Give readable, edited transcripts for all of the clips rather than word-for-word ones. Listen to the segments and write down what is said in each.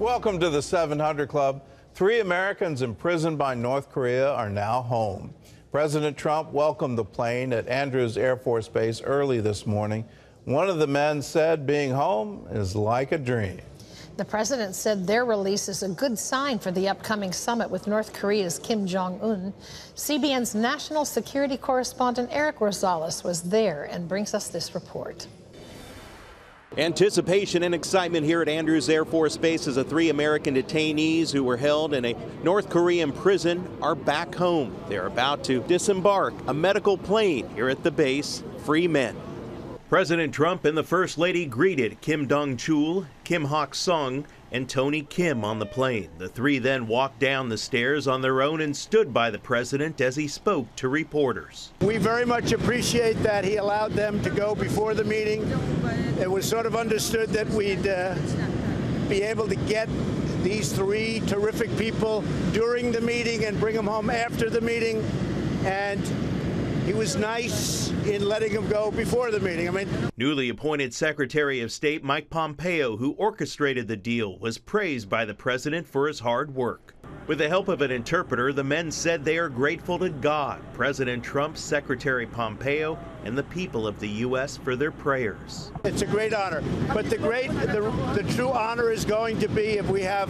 Welcome to the 700 Club. 3 Americans imprisoned by North Korea are now home. President Trump welcomed the plane at Andrews Air Force Base early this morning. One of the men said being home is like a dream. The president said their release is a good sign for the upcoming summit with North Korea's Kim Jong-un. CBN's national security correspondent Eric Rosales was there and brings us this report. Anticipation and excitement here at Andrews Air Force Base as the 3 American detainees who were held in a North Korean prison are back home. They're about to disembark a medical plane here at the base, free men. President Trump and the First Lady greeted Kim Dong-chul, Kim Hak-sung, and Tony Kim on the plane. The 3 then walked down the stairs on their own and stood by the president as he spoke to reporters. We very much appreciate that he allowed them to go before the meeting. It was sort of understood that we'd be able to get these 3 terrific people during the meeting and bring them home after the meeting. And he was nice in letting him go before the meeting. Newly appointed Secretary of State Mike Pompeo, who orchestrated the deal, was praised by the president for his hard work. With the help of an interpreter, the men said they are grateful to God, President Trump, Secretary Pompeo, and the people of the U.S. for their prayers. It's a great honor, but the true honor is going to be if we have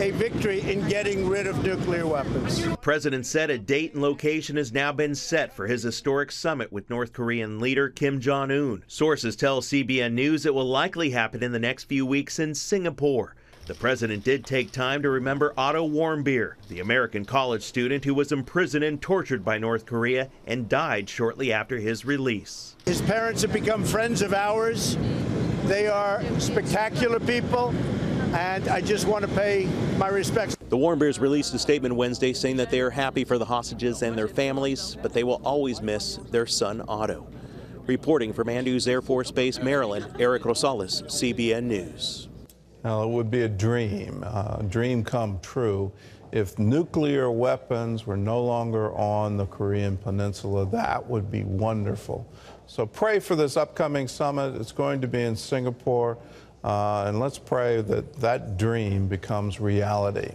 a victory in getting rid of nuclear weapons. The president said a date and location has now been set for his historic summit with North Korean leader Kim Jong-un. Sources tell CBN News it will likely happen in the next few weeks in Singapore. The president did take time to remember Otto Warmbier, the American college student who was imprisoned and tortured by North Korea and died shortly after his release. His parents have become friends of ours. They are spectacular people, and I just want to pay my respects. The Warmbiers released a statement Wednesday saying that they are happy for the hostages and their families, but they will always miss their son Otto. Reporting from Andrews Air Force Base, Maryland, Eric Rosales, CBN News. Now, it would be a dream come true if nuclear weapons were no longer on the Korean Peninsula. That would be wonderful. So pray for this upcoming summit. It's going to be in Singapore, and let's pray that that dream becomes reality.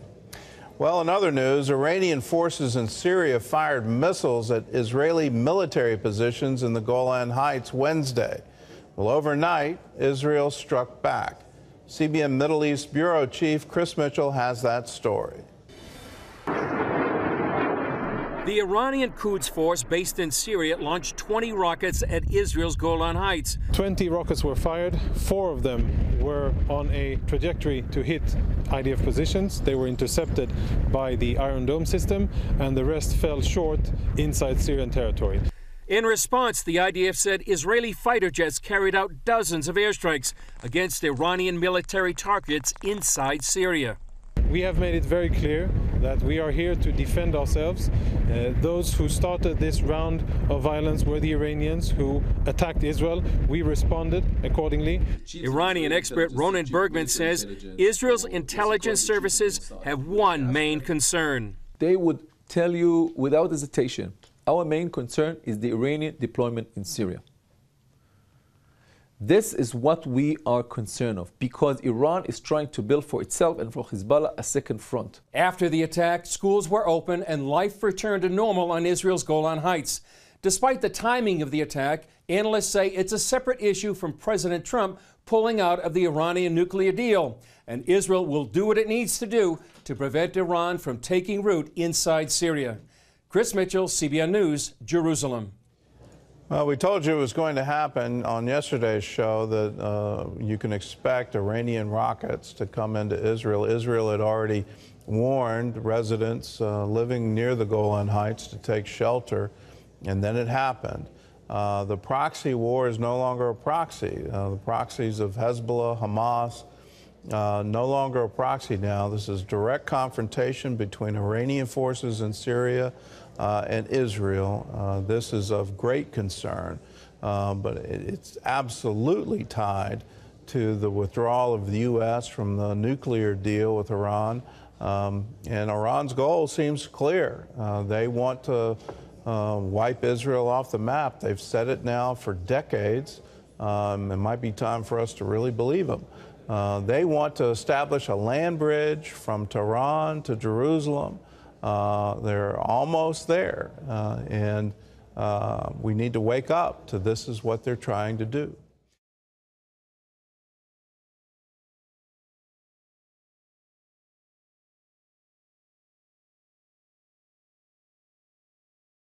Well, in other news, Iranian forces in Syria fired missiles at Israeli military positions in the Golan Heights Wednesday. Well, overnight, Israel struck back. CBN Middle East Bureau Chief Chris Mitchell has that story. The Iranian Quds Force based in Syria launched 20 rockets at Israel's Golan Heights. 20 rockets were fired. 4 of them were on a trajectory to hit IDF positions. They were intercepted by the Iron Dome system, and the rest fell short inside Syrian territory. In response, the IDF said Israeli fighter jets carried out dozens of airstrikes against Iranian military targets inside Syria. We have made it very clear that we are here to defend ourselves. Those who started this round of violence were the Iranians who attacked Israel. We responded accordingly. Iranian expert Ronen Bergman says Israel's intelligence services have one main concern. They would tell you without hesitation, our main concern is the Iranian deployment in Syria. This is what we are concerned of, because Iran is trying to build for itself and for Hezbollah a second front. After the attack, schools were open and life returned to normal on Israel's Golan Heights. Despite the timing of the attack, analysts say it's a separate issue from President Trump pulling out of the Iranian nuclear deal. And Israel will do what it needs to do to prevent Iran from taking root inside Syria. Chris Mitchell, CBN News, Jerusalem. Well, we told you it was going to happen on yesterday's show that you can expect Iranian rockets to come into Israel. Israel had already warned residents living near the Golan Heights to take shelter, and then it happened. The proxy war is no longer a proxy. The proxies of Hezbollah, Hamas, no longer a proxy now. This is direct confrontation between Iranian forces in Syria and Israel. This is of great concern, but it's absolutely tied to the withdrawal of the U.S. from the nuclear deal with Iran. And Iran's goal seems clear. They want to wipe Israel off the map. They've said it now for decades. It might be time for us to really believe them. They want to establish a land bridge from Tehran to Jerusalem. They're almost there, and we need to wake up to this is what they're trying to do.